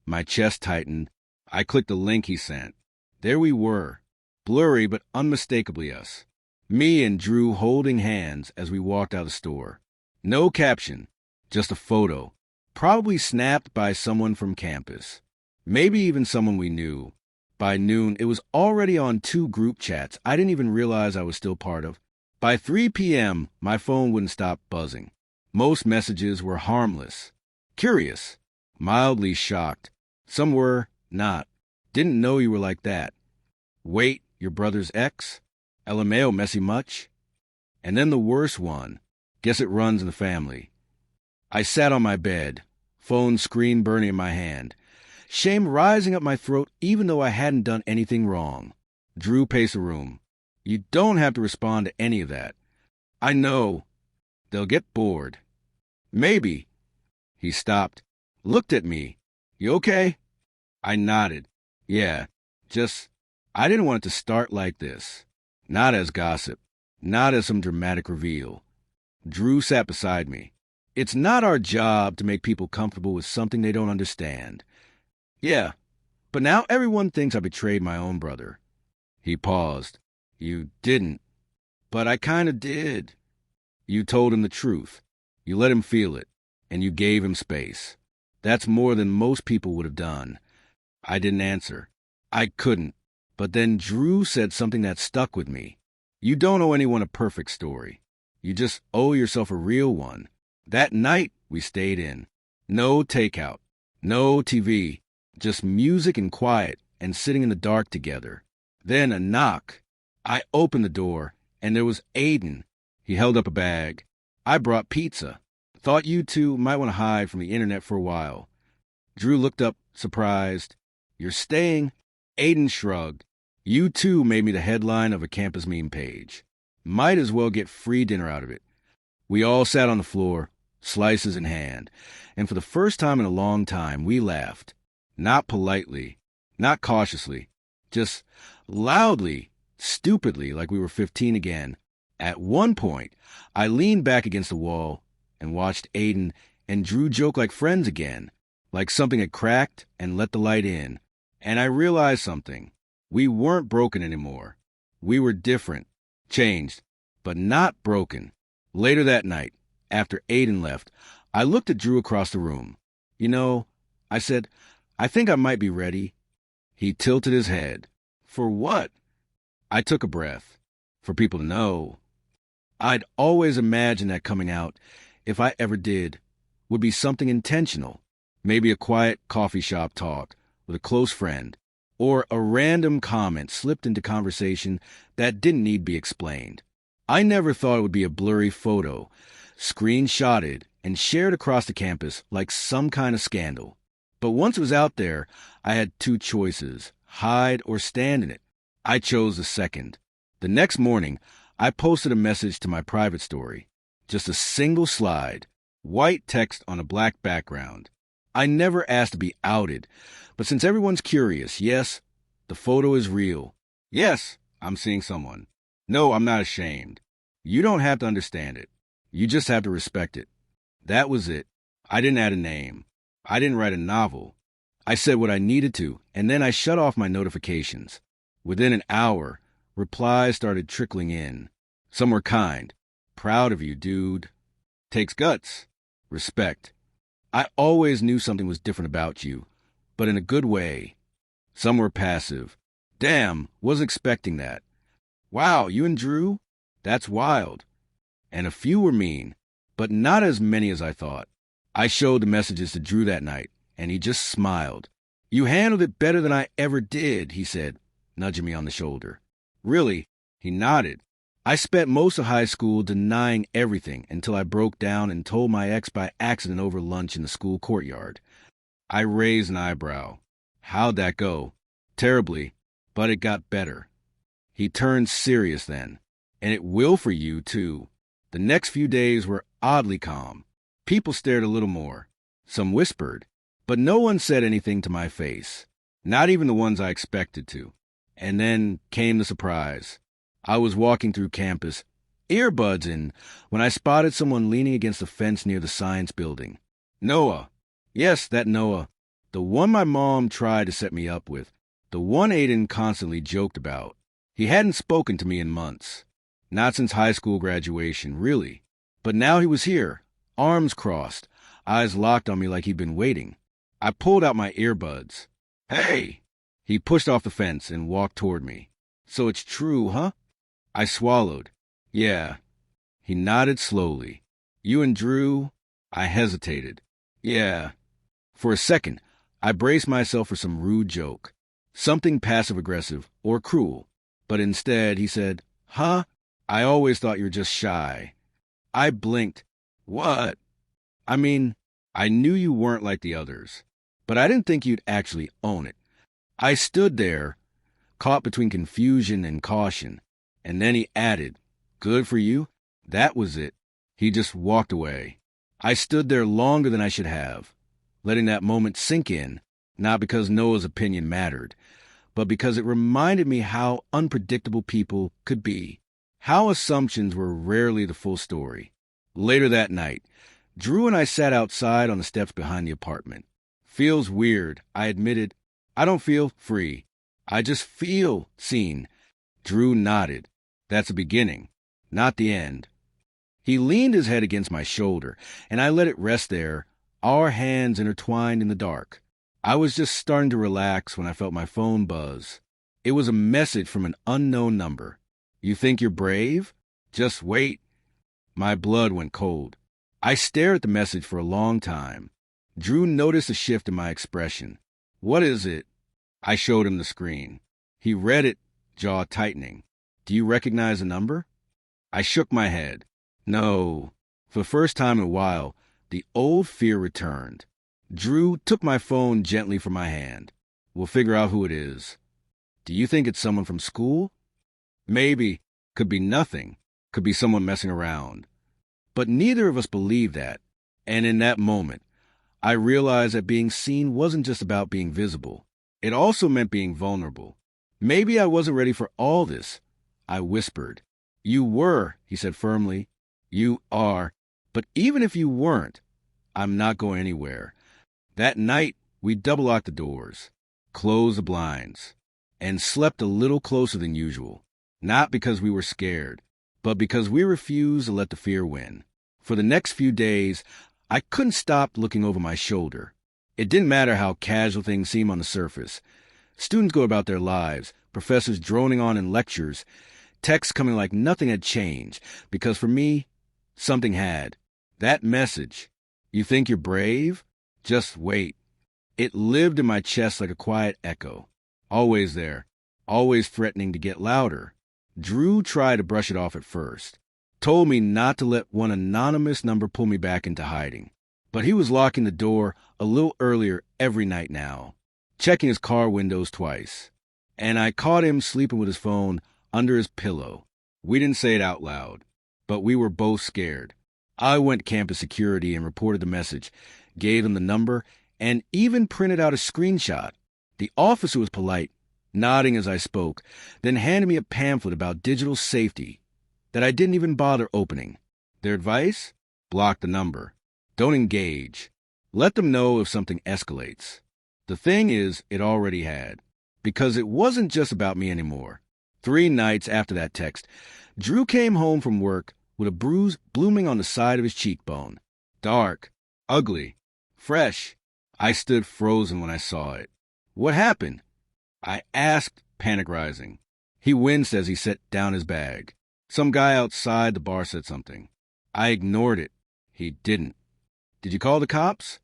My chest tightened. I clicked the link he sent. There we were, blurry but unmistakably us. Me and Drew holding hands as we walked out of the store. No caption, just a photo, probably snapped by someone from campus. Maybe even someone we knew. By noon, it was already on 2 group chats I didn't even realize I was still part of. By 3 p.m., my phone wouldn't stop buzzing. Most messages were harmless, curious, mildly shocked. Some were not. Didn't know you were like that. Wait, your brother's ex? LMAO, messy much? And then the worst one. Guess it runs in the family. I sat on my bed, phone screen burning in my hand. Shame rising up my throat even though I hadn't done anything wrong. Drew paced the room. You don't have to respond to any of that. I know. They'll get bored. Maybe. He stopped, looked at me. You okay? I nodded. Yeah, I didn't want it to start like this. Not as gossip. Not as some dramatic reveal. Drew sat beside me. It's not our job to make people comfortable with something they don't understand. Yeah, But now everyone thinks I betrayed my own brother. He paused. You didn't. But I kind of did. You told him the truth. You let him feel it. And you gave him space. That's more than most people would have done. I didn't answer. I couldn't. But then Drew said something that stuck with me. You don't owe anyone a perfect story. You just owe yourself a real one. That night, we stayed in. No takeout. No TV. Just music and quiet and sitting in the dark together. Then a knock. I opened the door, and there was Aiden. He held up a bag. I brought pizza. Thought you two might want to hide from the internet for a while. Drew looked up, surprised. You're staying? Aiden shrugged. You too made me the headline of a campus meme page. Might as well get free dinner out of it. We all sat on the floor, slices in hand, and for the first time in a long time, we laughed. Not politely, not cautiously, just loudly, stupidly, like we were 15 again. At one point, I leaned back against the wall and watched Aiden and Drew joke like friends again, like something had cracked and let the light in. And I realized something. We weren't broken anymore. We were different, changed, but not broken. Later that night, after Aiden left, I looked at Drew across the room. You know, I said, I think I might be ready. He tilted his head. For what? I took a breath. For people to know. I'd always imagined that coming out, if I ever did, would be something intentional. Maybe a quiet coffee shop talk with a close friend, or a random comment slipped into conversation that didn't need to be explained. I never thought it would be a blurry photo, screenshotted and shared across the campus like some kind of scandal. But once it was out there, I had two choices, hide or stand in it. I chose the second. The next morning, I posted a message to my private story. Just a single slide, white text on a black background. I never asked to be outed, but since everyone's curious, yes, the photo is real. Yes, I'm seeing someone. No, I'm not ashamed. You don't have to understand it. You just have to respect it. That was it. I didn't add a name. I didn't write a novel. I said what I needed to, and then I shut off my notifications. Within an hour, replies started trickling in. Some were kind. Proud of you, dude. Takes guts. Respect. I always knew something was different about you, but in a good way. Some were passive. Damn, wasn't expecting that. Wow, you and Drew? That's wild. And a few were mean, but not as many as I thought. I showed the messages to Drew that night, and he just smiled. You handled it better than I ever did, he said, nudging me on the shoulder. Really? He nodded. I spent most of high school denying everything until I broke down and told my ex by accident over lunch in the school courtyard. I raised an eyebrow. How'd that go? Terribly, but it got better. He turned serious then. And it will for you, too. The next few days were oddly calm. People stared a little more. Some whispered, but no one said anything to my face. Not even the ones I expected to. And then came the surprise. I was walking through campus, earbuds in, when I spotted someone leaning against the fence near the science building. Noah. Yes, that Noah. The one my mom tried to set me up with. The one Aiden constantly joked about. He hadn't spoken to me in months. Not since high school graduation, really. But now he was here, arms crossed, eyes locked on me like he'd been waiting. I pulled out my earbuds. Hey! He pushed off the fence and walked toward me. So it's true, huh? I swallowed. Yeah. He nodded slowly. You and Drew? I hesitated. Yeah. For a second, I braced myself for some rude joke. Something passive-aggressive or cruel. But instead, he said, Huh? I always thought you were just shy. I blinked. What? I mean, I knew you weren't like the others, but I didn't think you'd actually own it. I stood there, caught between confusion and caution, and then he added, Good for you? That was it. He just walked away. I stood there longer than I should have, letting that moment sink in, not because Noah's opinion mattered, but because it reminded me how unpredictable people could be, how assumptions were rarely the full story. Later that night, Drew and I sat outside on the steps behind the apartment. Feels weird, I admitted. I don't feel free. I just feel seen. Drew nodded. That's the beginning, not the end. He leaned his head against my shoulder, and I let it rest there, our hands intertwined in the dark. I was just starting to relax when I felt my phone buzz. It was a message from an unknown number. You think you're brave? Just wait. My blood went cold. I stared at the message for a long time. Drew noticed a shift in my expression. What is it? I showed him the screen. He read it, jaw tightening. Do you recognize the number? I shook my head. No. For the first time in a while, the old fear returned. Drew took my phone gently from my hand. We'll figure out who it is. Do you think it's someone from school? Maybe. Could be nothing. Could be someone messing around. But neither of us believed that. And in that moment, I realized that being seen wasn't just about being visible. It also meant being vulnerable. Maybe I wasn't ready for all this. I whispered. You were, he said firmly. You are. But even if you weren't, I'm not going anywhere. That night, we double-locked the doors, closed the blinds, and slept a little closer than usual. Not because we were scared, but because we refused to let the fear win. For the next few days, I couldn't stop looking over my shoulder. It didn't matter how casual things seem on the surface. Students go about their lives, professors droning on in lectures, texts coming like nothing had changed, because for me, something had. That message, you think you're brave? Just wait. It lived in my chest like a quiet echo. Always there, always threatening to get louder. Drew tried to brush it off at first. Told me not to let one anonymous number pull me back into hiding. But he was locking the door a little earlier every night now, checking his car windows twice. And I caught him sleeping with his phone under his pillow. We didn't say it out loud, but we were both scared. I went to campus security and reported the message, gave them the number, and even printed out a screenshot. The officer was polite, nodding as I spoke, then handed me a pamphlet about digital safety that I didn't even bother opening. Their advice? Block the number. Don't engage. Let them know if something escalates. The thing is, it already had, because it wasn't just about me anymore. 3 nights after that text, Drew came home from work with a bruise blooming on the side of his cheekbone. Dark, ugly, fresh. I stood frozen when I saw it. What happened? I asked, panic rising. He winced as he set down his bag. Some guy outside the bar said something. I ignored it. He didn't. Did you call the cops?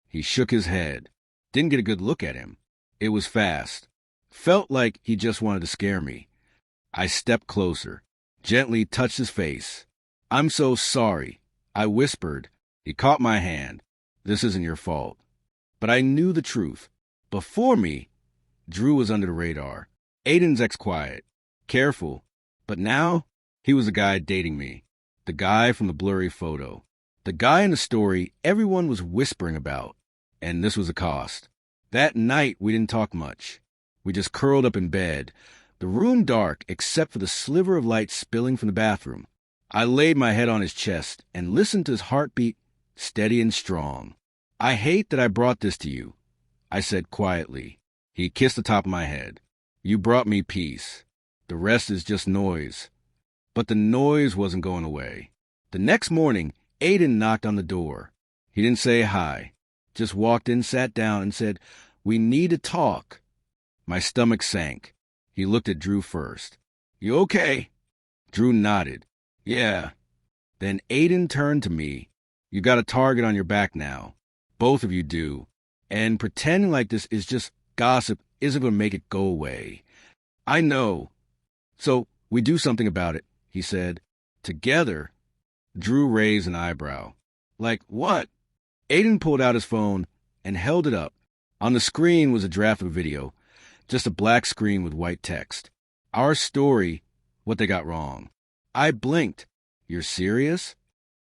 He shook his head. Didn't get a good look at him. It was fast. Felt like he just wanted to scare me. I stepped closer, gently touched his face. I'm so sorry, I whispered. He caught my hand. This isn't your fault. But I knew the truth. Before me, Drew was under the radar. Aiden's ex-quiet, careful. But now, he was the guy dating me. The guy from the blurry photo. The guy in the story everyone was whispering about. And this was the cost. That night, we didn't talk much. We just curled up in bed, the room dark except for the sliver of light spilling from the bathroom. I laid my head on his chest and listened to his heartbeat, steady and strong. I hate that I brought this to you, I said quietly. He kissed the top of my head. You brought me peace. The rest is just noise. But the noise wasn't going away. The next morning, Aiden knocked on the door. He didn't say hi, just walked in, sat down, and said, "We need to talk." My stomach sank. He looked at Drew first. You okay? Drew nodded. Yeah. Then Aiden turned to me. You got a target on your back now. Both of you do. And pretending like this is just gossip isn't going to make it go away. I know. So we do something about it, he said. Together. Drew raised an eyebrow. Like what? Aiden pulled out his phone and held it up. On the screen was a draft of a video, just a black screen with white text. Our story, what they got wrong. I blinked. You're serious?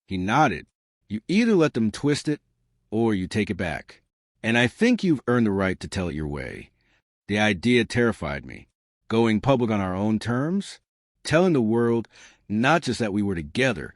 He nodded. You either let them twist it or you take it back. And I think you've earned the right to tell it your way. The idea terrified me. Going public on our own terms? Telling the world not just that we were together,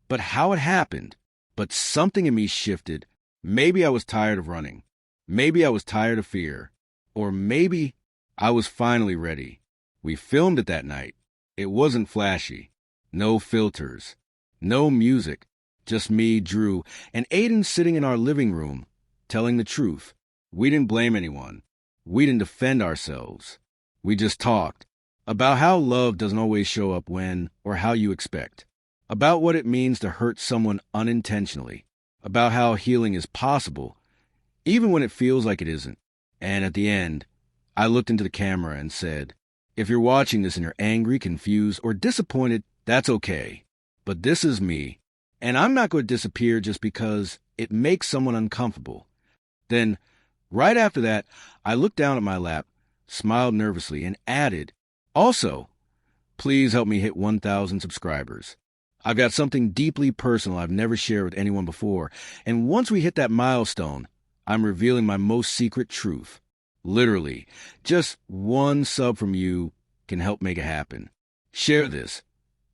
but how it happened. But something in me shifted. Maybe I was tired of running. Maybe I was tired of fear. Or maybe I was finally ready. We filmed it that night. It wasn't flashy. No filters. No music. Just me, Drew, and Aiden sitting in our living room, telling the truth. We didn't blame anyone. We didn't defend ourselves. We just talked about how love doesn't always show up when or how you expect. About what it means to hurt someone unintentionally. About how healing is possible, even when it feels like it isn't. And at the end, I looked into the camera and said, if you're watching this and you're angry, confused, or disappointed, that's okay. But this is me, and I'm not going to disappear just because it makes someone uncomfortable. Then, right after that, I looked down at my lap, smiled nervously, and added, also, please help me hit 1,000 subscribers. I've got something deeply personal I've never shared with anyone before, and once we hit that milestone, I'm revealing my most secret truth. Literally, just one sub from you can help make it happen. Share this.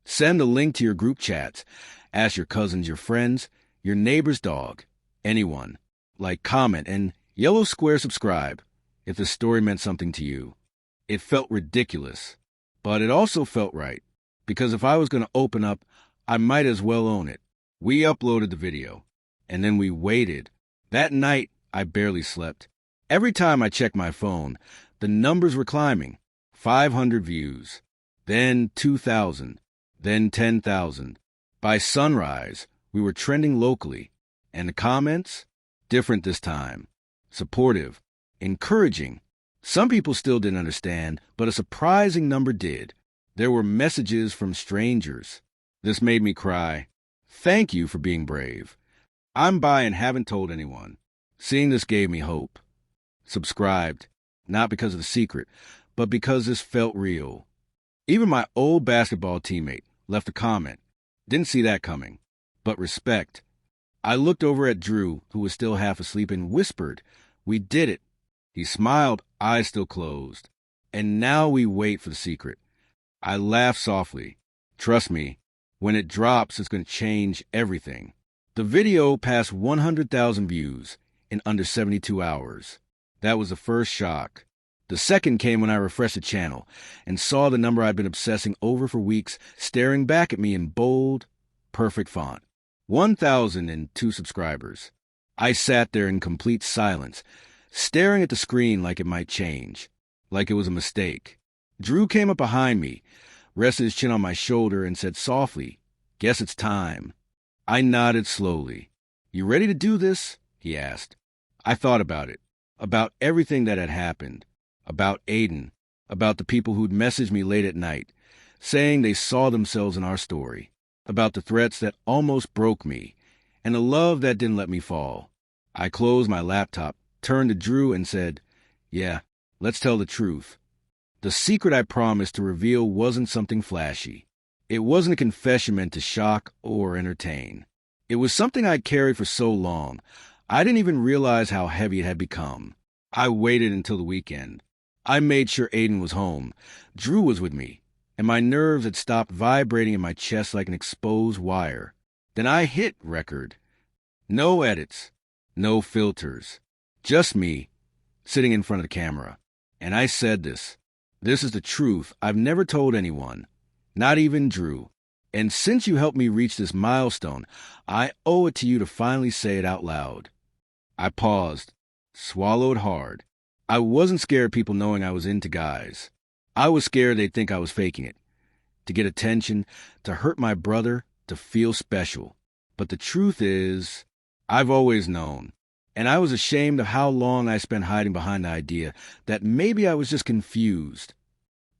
Send a link to your group chats. Ask your cousins, your friends, your neighbor's dog, anyone. Like, comment, and yellow square subscribe if the story meant something to you. It felt ridiculous, but it also felt right, because if I was going to open up, I might as well own it. We uploaded the video, and then we waited. That night, I barely slept. Every time I checked my phone, the numbers were climbing. 500 views, then 2,000, then 10,000. By sunrise, we were trending locally, and the comments? Different this time. Supportive, encouraging. Some people still didn't understand, but a surprising number did. There were messages from strangers. This made me cry. Thank you for being brave. I'm by and haven't told anyone. Seeing this gave me hope. Subscribed, not because of the secret, but because this felt real. Even my old basketball teammate left a comment. Didn't see that coming, but respect. I looked over at Drew, who was still half asleep, and whispered, we did it. He smiled, eyes still closed. And now we wait for the secret. I laughed softly. Trust me, when it drops, it's going to change everything. The video passed 100,000 views in under 72 hours. That was the first shock. The second came when I refreshed the channel and saw the number I'd been obsessing over for weeks staring back at me in bold, perfect font. 1,002 subscribers. I sat there in complete silence, staring at the screen like it might change, like it was a mistake. Drew came up behind me, rested his chin on my shoulder, and said softly, guess it's time. I nodded slowly. You ready to do this? He asked. I thought about it. About everything that had happened, about Aiden, about the people who'd messaged me late at night, saying they saw themselves in our story, about the threats that almost broke me, and the love that didn't let me fall. I closed my laptop, turned to Drew, and said, yeah, let's tell the truth. The secret I promised to reveal wasn't something flashy. It wasn't a confession meant to shock or entertain. It was something I'd carried for so long, I didn't even realize how heavy it had become. I waited until the weekend. I made sure Aiden was home. Drew was with me, and my nerves had stopped vibrating in my chest like an exposed wire. Then I hit record. No edits, no filters, just me, sitting in front of the camera. And I said this. This is the truth I've never told anyone, not even Drew. And since you helped me reach this milestone, I owe it to you to finally say it out loud. I paused, swallowed hard. I wasn't scared of people knowing I was into guys. I was scared they'd think I was faking it, to get attention, to hurt my brother, to feel special. But the truth is, I've always known. And I was ashamed of how long I spent hiding behind the idea that maybe I was just confused.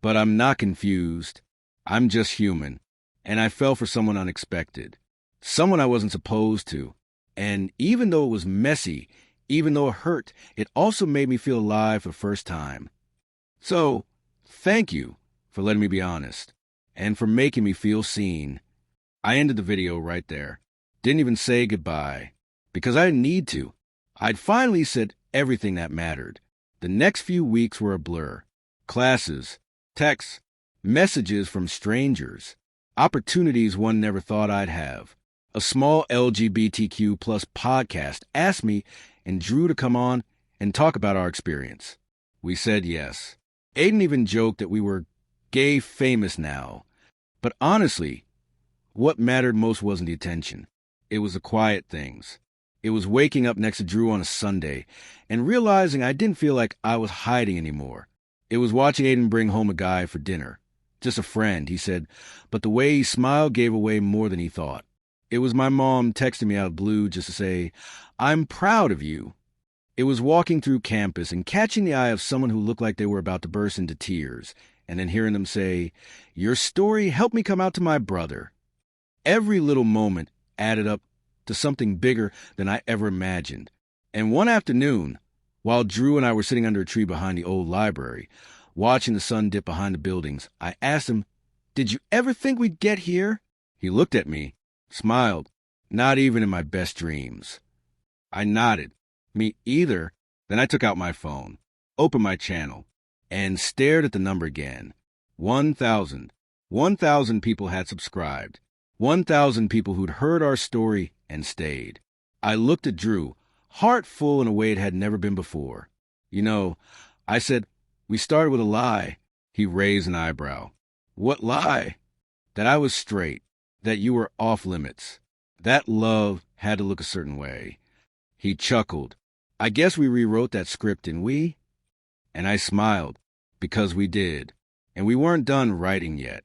But I'm not confused. I'm just human. And I fell for someone unexpected. Someone I wasn't supposed to. And even though it was messy, even though it hurt, it also made me feel alive for the first time. So, thank you for letting me be honest, and for making me feel seen. I ended the video right there. Didn't even say goodbye, because I didn't need to. I'd finally said everything that mattered. The next few weeks were a blur. Classes, texts, messages from strangers, opportunities one never thought I'd have. A small LGBTQ plus podcast asked me and Drew to come on and talk about our experience. We said yes. Aiden even joked that we were gay famous now. But honestly, what mattered most wasn't the attention. It was the quiet things. It was waking up next to Drew on a Sunday and realizing I didn't feel like I was hiding anymore. It was watching Aiden bring home a guy for dinner. Just a friend, he said, but the way he smiled gave away more than he thought. It was my mom texting me out of the blue just to say, "I'm proud of you." It was walking through campus and catching the eye of someone who looked like they were about to burst into tears, and then hearing them say, "Your story helped me come out to my brother." Every little moment added up to something bigger than I ever imagined. And one afternoon, while Drew and I were sitting under a tree behind the old library, watching the sun dip behind the buildings, I asked him, "Did you ever think we'd get here?" He looked at me, smiled. "Not even in my best dreams." I nodded. "Me either." Then I took out my phone, opened my channel, and stared at the number again. 1,000. 1,000 people had subscribed. 1,000 people who'd heard our story and stayed. I looked at Drew, heart full in a way it had never been before. "You know," I said, "we started with a lie." He raised an eyebrow. "What lie?" "That I was straight. That you were off limits. That love had to look a certain way." He chuckled. "I guess we rewrote that script, didn't we?" And I smiled, because we did. And we weren't done writing yet.